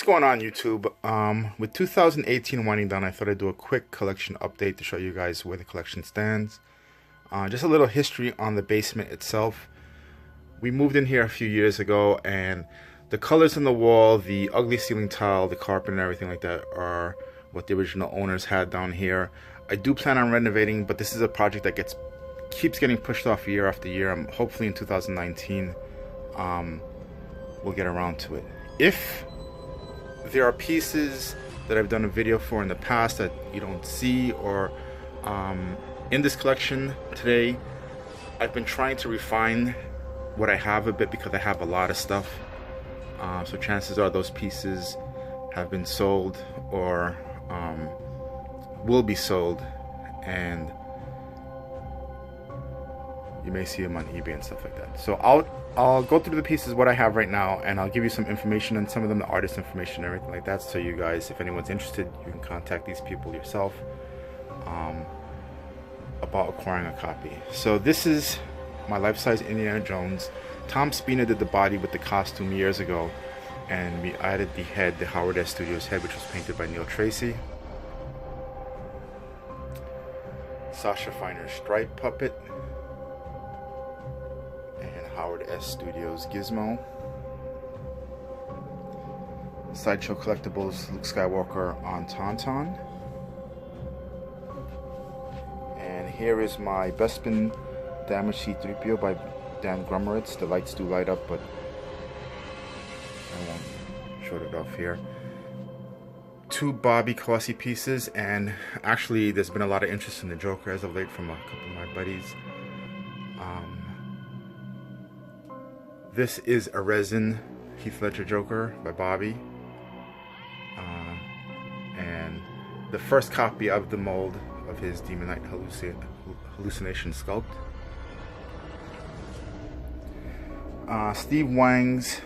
going on, YouTube? With 2018 winding down, I thought I'd do a quick collection update to show you guys where the collection stands. Just a little history on the basement itself. We moved in here a few years ago, and the colors on the wall, the ugly ceiling tile, the carpet and everything like that are what the original owners had down here. I do plan on renovating, but this is a project that keeps getting pushed off year after year. Hopefully in 2019 we'll get around to it. If there are pieces that I've done a video for in the past that you don't see, or in this collection today, I've been trying to refine what I have a bit because I have a lot of stuff. So chances are those pieces have been sold or will be sold, and you may see them on eBay and stuff like that. So I'll go through the pieces what I have right now, and I'll give you some information on some of them, the artist information and everything like that, so you guys, if anyone's interested, you can contact these people yourself about acquiring a copy. So this is my life-size Indiana Jones. Tom Spina did the body with the costume years ago, and we added the head, the Howard S. Studios head, which was painted by Neil Tracy. Sasha Finer Stripe puppet, and Howard S. Studios Gizmo. Sideshow Collectibles Luke Skywalker on Tauntaun. And here is my Bespin Damaged C-3PO by Dan Grummeritz. The lights do light up, but I won't show it off here. Two Bobby Cossey pieces, and actually there's been a lot of interest in the Joker as of late from a couple of my buddies. This is a resin Heath Ledger Joker by Bobby, and the first copy of the mold of his Demon Knight hallucination sculpt. Steve Wang's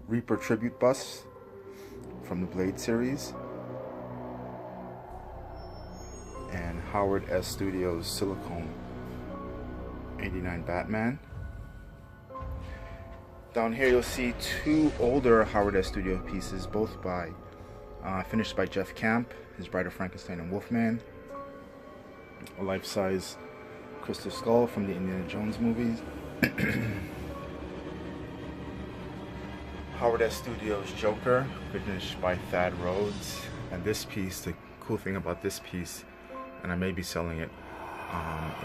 Reaper tribute bust from the Blade series, and Howard S. Studios Silicone 89 Batman. Down here you'll see two older Howard S. Studio pieces, both finished by Jeff Camp, his Bride of Frankenstein and Wolfman. A life-size Crystal Skull from the Indiana Jones movies. Howard S. Studios Joker, finished by Thad Rhodes. And this piece, the cool thing about this piece, and I may be selling it,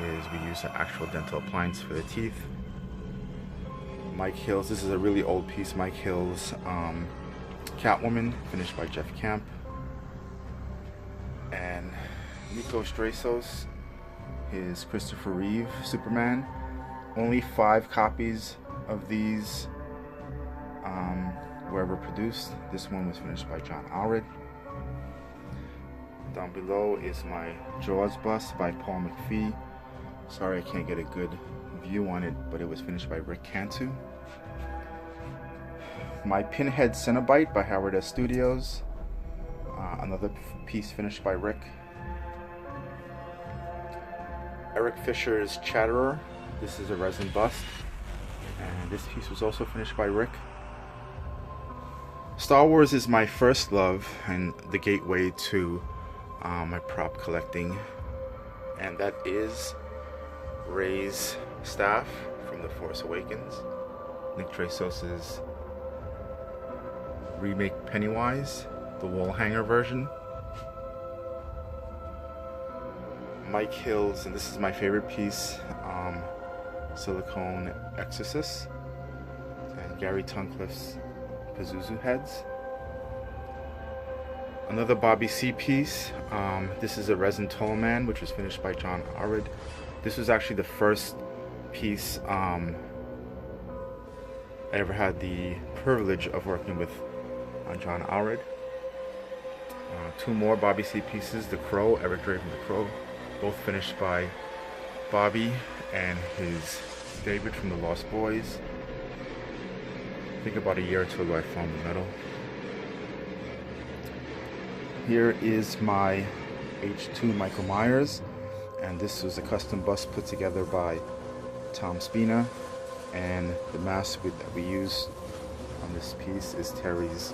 is we use an actual dental appliance for the teeth. Mike Hills, this is a really old piece. Mike Hills, Catwoman, finished by Jeff Camp. And Nikos Dreysos, his Christopher Reeve Superman. Only 5 copies of these were ever produced. This one was finished by John Allred. Down below is my Jaws bust by Paul McPhee. Sorry I can't get a good view on it, but it was finished by Rick Cantu. My Pinhead Cenobite by Howard S. Studios. Another piece finished by Rick. Eric Fisher's Chatterer. This is a resin bust, and this piece was also finished by Rick. Star Wars is my first love and the gateway to my prop collecting, and that is Rey's staff from The Force Awakens. Nick Dreysos' remake Pennywise, the wall hanger version. Mike Hills, and this is my favorite piece, Silicone Exorcist, and Gary Tunnicliffe's Pazuzu heads. Another Bobby C piece. This is a resin Tall Man, which was finished by John Allred. This was actually the first piece I ever had the privilege of working with John Allred. Two more Bobby C pieces. The Crow, Eric Draven the Crow, both finished by Bobby and his David from the Lost Boys. I think about a year or two ago I found the medal. Here is my H2 Michael Myers, and this was a custom bust put together by Tom Spina, and the mask that we used on this piece is Terry's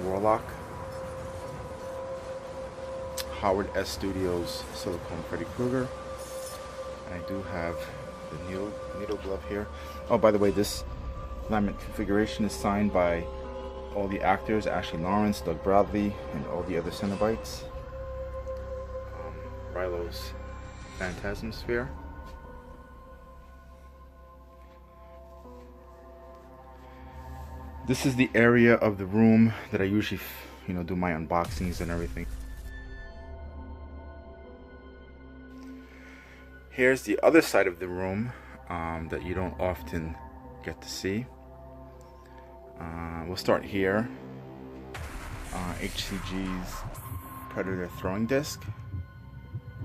Warlock. Howard S. Studios Silicone Freddy Krueger. And I do have the needle glove here. Oh, by the way, this laminate configuration is signed by all the actors: Ashley Lawrence, Doug Bradley, and all the other Cenobites. Rilo's Phantasm Sphere. This is the area of the room that I usually, do my unboxings and everything. Here's the other side of the room that you don't often get to see. We'll start here. HCG's Predator throwing disc,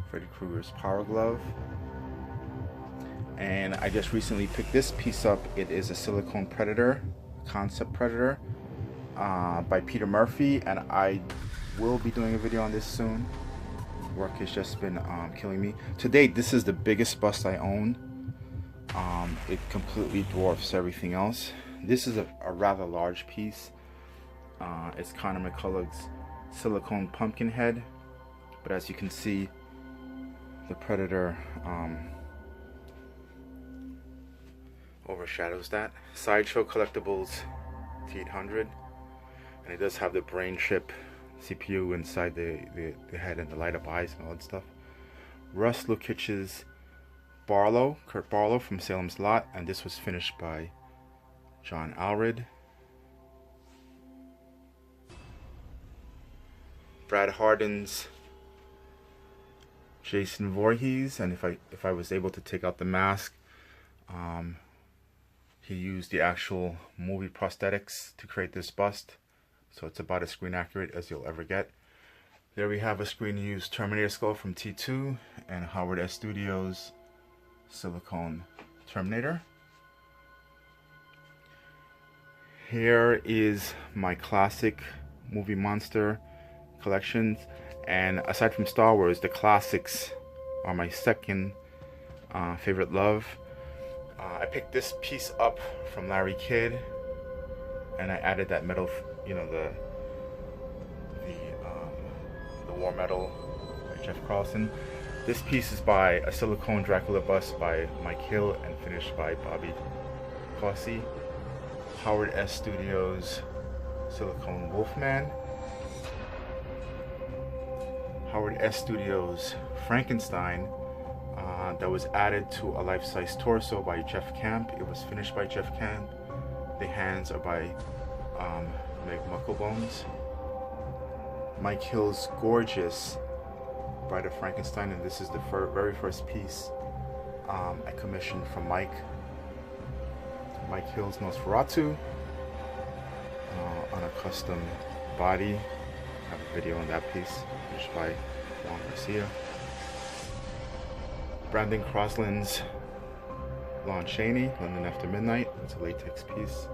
Freddy Krueger's Power Glove, and I just recently picked this piece up. It is a silicone Predator, concept Predator, by Peter Murphy, and I will be doing a video on this soon. Work has just been killing me. To date, this is the biggest bust I own. It completely dwarfs everything else. This is a rather large piece. It's Connor McCulloch's silicone pumpkin head, but as you can see, the Predator overshadows that. Sideshow Collectibles T800, and it does have the brain chip CPU inside the head and the light up eyes and all that stuff. Russ Lukich's Barlow, Kurt Barlow from Salem's Lot, and this was finished by John Allred. Brad Hardin's Jason Voorhees, and if I was able to take out the mask, he used the actual movie prosthetics to create this bust, so it's about as screen accurate as you'll ever get. There we have a screen used Terminator skull from T2 and Howard S. Studios silicone Terminator. Here is my classic movie monster collections, and aside from Star Wars, the classics are my second favorite love. I picked this piece up from Larry Kidd, and I added that metal, the war metal by Jeff Carlson. This piece is by a silicone Dracula bust by Mike Hill and finished by Bobby Cossey. Howard S. Studios silicone Wolfman. Howard S. Studios Frankenstein, that was added to a life-size torso by Jeff Camp. It was finished by Jeff Camp. The hands are by Meg Mucklebones. Mike Hill's Gorgeous Bride of Frankenstein, and this is the very first piece I commissioned from Mike. Mike Hill's Nosferatu on a custom body. I have a video on that piece, finished by Juan Garcia. Brandon Crosland's Lon Chaney, London After Midnight. It's a latex piece.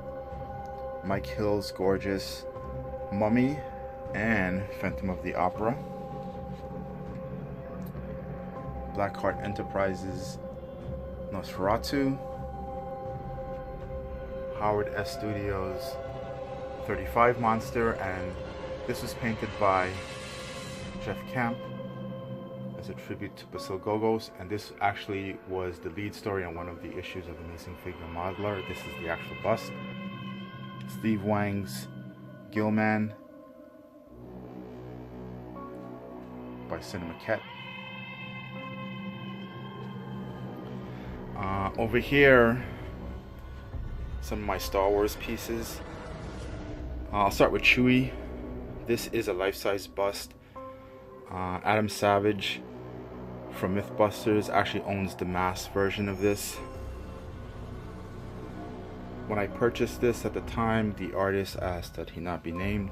Mike Hill's Gorgeous Mummy and Phantom of the Opera. Blackheart Enterprises Nosferatu. Howard S. Studios 35 Monster, and this was painted by Jeff Camp as a tribute to Basil Gogos, and this actually was the lead story on one of the issues of Amazing Figure Modeler. This is the actual bust. Steve Wang's Gilman by Cinemaquette. Over here, some of my Star Wars pieces. I'll start with Chewie. This is a life-size bust. Adam Savage from Mythbusters actually owns the mass version of this. When I purchased this at the time, the artist asked that he not be named,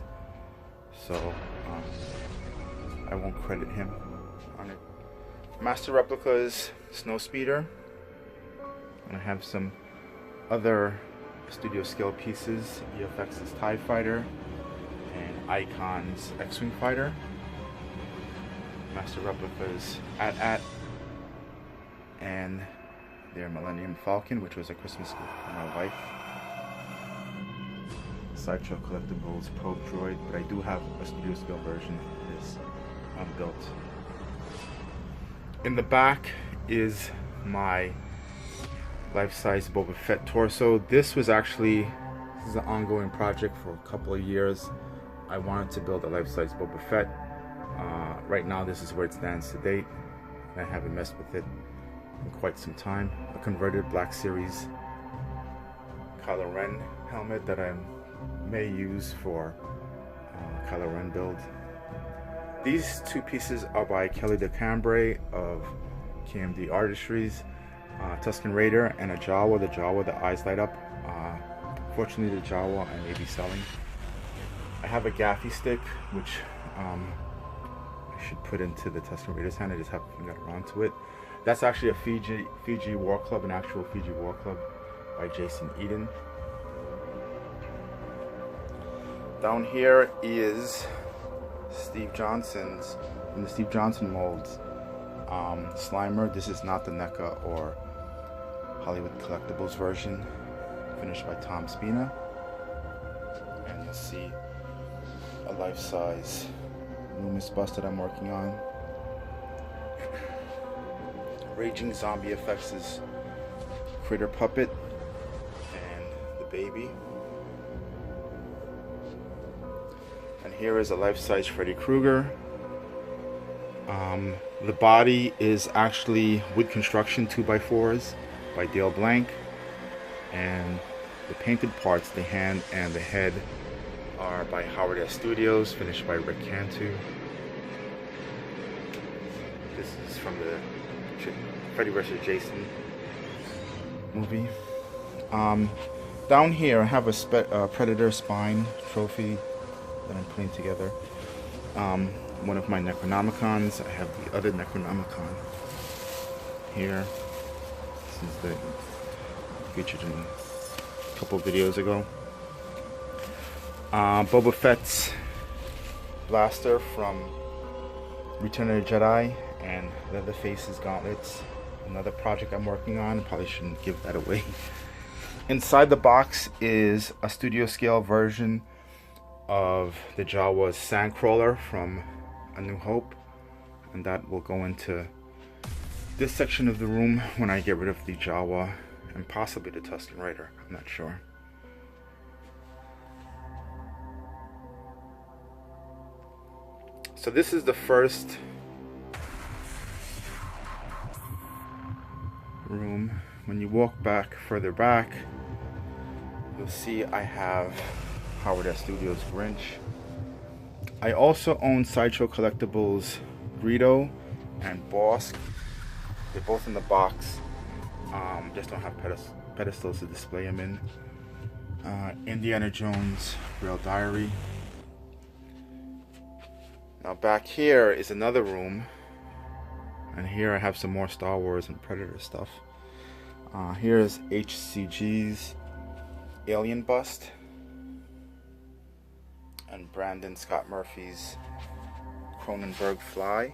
so I won't credit him on it. Master Replicas Snowspeeder, and I have some other studio scale pieces. EFX's TIE Fighter and Icon's X-Wing Fighter. Master Replicas AT-AT and their Millennium Falcon, which was a Christmas gift for my wife. Sideshow Collectibles Probe Droid, but I do have a studio scale version of this unbuilt. In the back is my life-size Boba Fett torso. This is an ongoing project for a couple of years. I wanted to build a life-size Boba Fett. Right now this is where it stands to date. I haven't messed with it in quite some time. A converted Black Series Kylo Ren helmet that I may use for Kylo Ren build. These two pieces are by Kelly DeCambre of KMD Artistries. Tusken Raider and a Jawa. The Jawa, the eyes light up. Fortunately, the Jawa I may be selling. I have a Gaffy stick, which I should put into the Tusken Raider's hand. I just haven't got around to it. That's actually a Fiji War Club, an actual Fiji War Club by Jason Eden. Down here is Steve Johnson's, in the Steve Johnson molds, Slimer. This is not the NECA or Hollywood Collectibles version, finished by Tom Spina. And you'll see a life-size Loomis bust that I'm working on. Raging Zombie Effects' Critter Puppet and the baby. And here is a life-size Freddy Krueger. The body is actually wood construction 2x4s by Dale Blank, and the painted parts, the hand and the head, are by Howard S. Studios, finished by Rick Cantu. This is from the Freddy vs. Jason movie. Down here I have a Predator spine trophy that I'm putting together. One of my Necronomicons. I have the other Necronomicon here. This is the featured in a couple videos ago. Boba Fett's blaster from Return of the Jedi, and Leatherface's gauntlets. Another project I'm working on. Probably shouldn't give that away. Inside the box is a studio scale version of the Jawa's Sandcrawler from A New Hope, and that will go into this section of the room when I get rid of the Jawa and possibly the Tusken Raider. I'm not sure. So this is the first room. When you walk further back, you'll see I have Howard S. Studios Grinch. I also own Sideshow Collectibles Greedo and Bosk. They're both in the box. Just don't have pedestals to display them in. Indiana Jones Grail Diary. Now back here is another room, and here I have some more Star Wars and Predator stuff. Here's HCG's Alien Bust and Brandon Scott Murphy's Cronenberg Fly.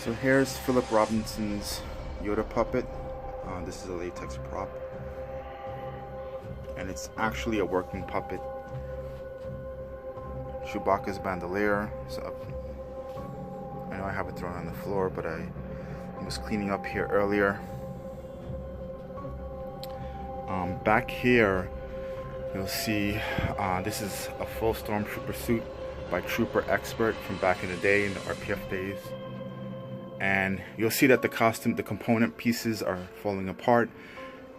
So here's Philip Robinson's Yoda puppet. This is a latex prop, and it's actually a working puppet. Chewbacca's bandolier. So I know I have it thrown on the floor, but I was cleaning up here earlier. Back here, you'll see this is a full Stormtrooper suit by Trooper Expert from back in the day, in the RPF days. And you'll see that the component pieces are falling apart.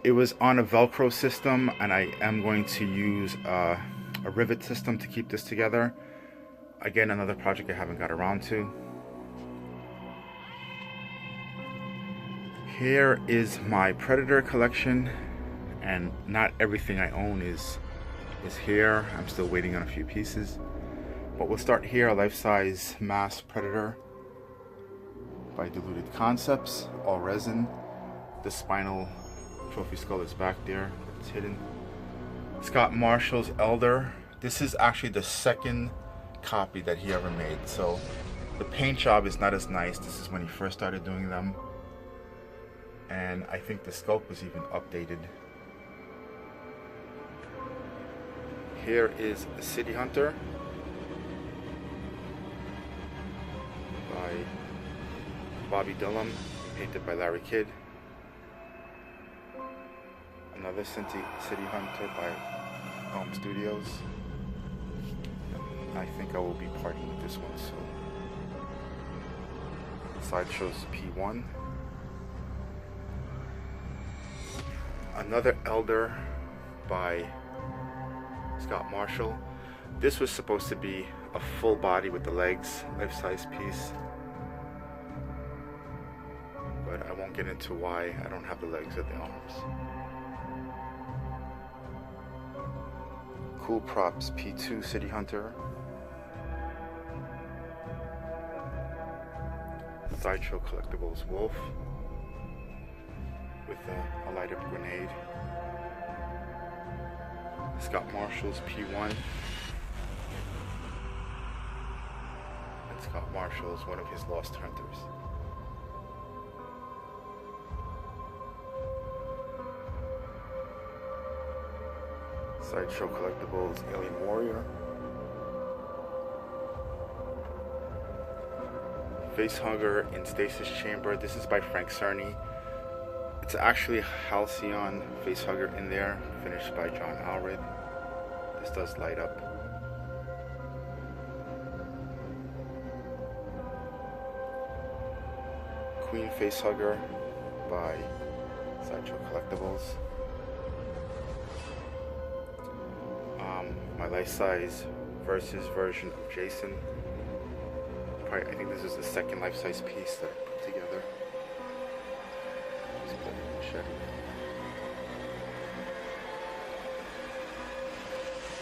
It was on a Velcro system, and I am going to use a rivet system to keep this together. Again, another project I haven't got around to. Here is my Predator collection, and not everything I own is here. I'm still waiting on a few pieces. But we'll start here, a life-size mass Predator by Diluted Concepts, all resin. The spinal trophy skull is back there, it's hidden. Scott Marshall's Elder. This is actually the second copy that he ever made, so the paint job is not as nice. This is when he first started doing them, and I think the sculpt was even updated. Here is City Hunter by Bobby Dillon, painted by Larry Kidd. Another City Hunter by Home Studios. I think I will be parting with this one soon. Sideshow's P1. Another Elder by Scott Marshall. This was supposed to be a full body with the legs, life-size piece. But I won't get into why I don't have the legs or the arms. Cool Props P2 City Hunter. Sideshow Collectibles Wolf with a light up grenade. Scott Marshall's P1. And Scott Marshall's one of his Lost Hunters. Sideshow Collectibles Alien Warrior. Facehugger in Stasis Chamber. This is by Frank Cerny. It's actually a Halcyon Facehugger in there, finished by John Allred. This does light up. Queen Facehugger by Sideshow Collectibles. My life-size versus version of Jason. I think this is the second life-size piece that I put together. Just pull the machete.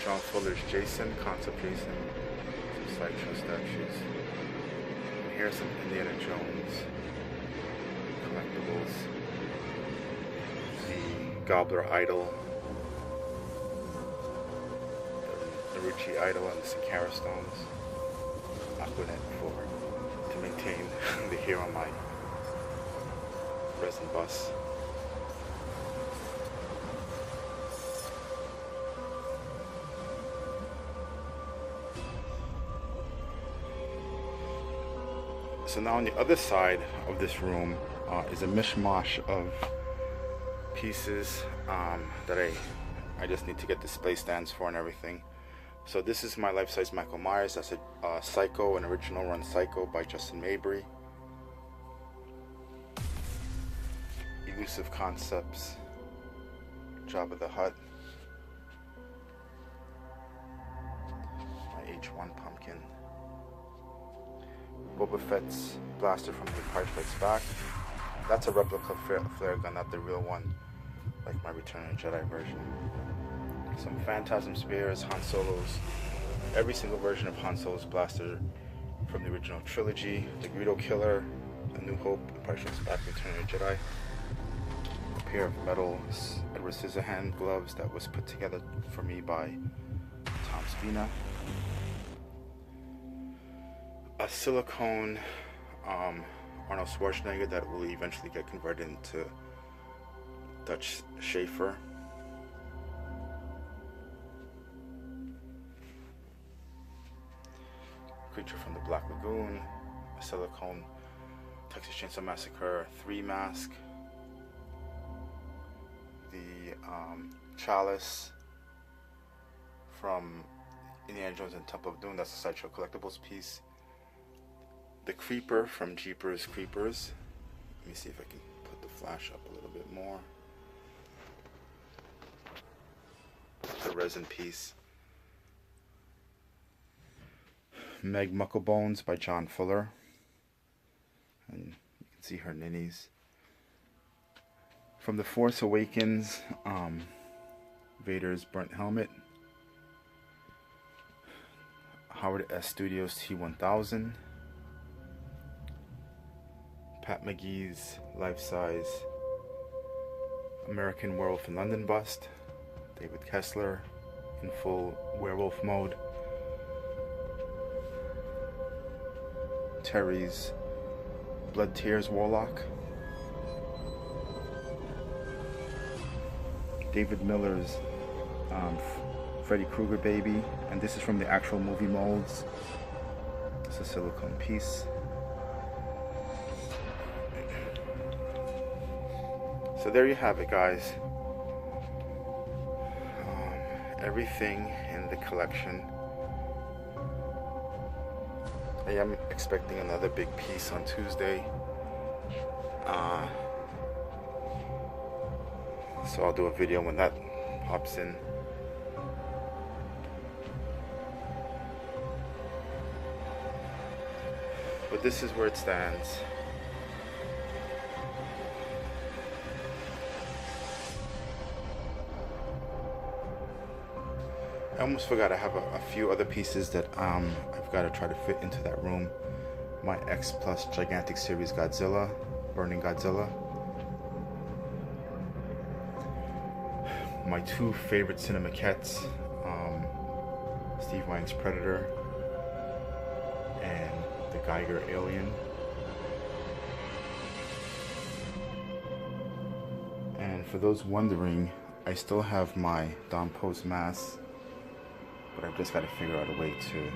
John Fuller's Jason, Concept Jason, some Sideshow statues. And here's some Indiana Jones collectibles. The Gobbler Idol, the Narucci Idol, and the Sankara Stones. Aquanet to maintain the hair on my resin bus. So now on the other side of this room is a mishmash of pieces that I just need to get display stands for and everything. So this is my life-size Michael Myers. That's a Psycho, an original run Psycho by Justin Mabry. Elusive Concepts, Jabba the Hutt. My H1 pumpkin. Boba Fett's blaster from The Empire Strikes Back. That's a replica flare gun, not the real one, like my Return of the Jedi version. Some Phantasm Spears, Han Solo's, every single version of Han Solo's blaster from the original trilogy, the Greedo Killer, A New Hope, Empire Strikes Back, Return of the Jedi. A pair of metal Edward Scissorhand gloves that was put together for me by Tom Spina. A silicone Arnold Schwarzenegger that will eventually get converted into Dutch Schaefer. Creature from the Black Lagoon, a silicone Texas Chainsaw Massacre 3 mask, the Chalice from Indiana Jones and Temple of Doom, that's a Sideshow Collectibles piece, the Creeper from Jeepers Creepers. Let me see if I can put the flash up a little bit more. The resin piece. Meg Mucklebones by John Fuller, and you can see her ninnies. From The Force Awakens, Vader's burnt helmet. Howard S. Studios T-1000. Pat McGee's life-size American Werewolf in London bust. David Kessler in full werewolf mode. Terry's Blood Tears Warlock. David Miller's Freddy Krueger baby, and this is from the actual movie molds. It's a silicone piece. So there you have it, guys. Everything in the collection. I am expecting another big piece on Tuesday. So I'll do a video when that pops in. But this is where it stands. I almost forgot I have a few other pieces that I've got to try to fit into that room. My X Plus Gigantic Series Godzilla, Burning Godzilla. My two favorite Cinemaquettes, Steve Wang's Predator and the Geiger Alien. And for those wondering, I still have my Don Post masks, but I've just got to figure out a way to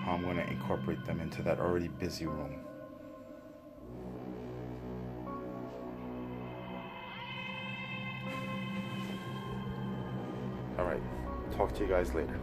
how I'm going to incorporate them into that already busy room. Alright, talk to you guys later.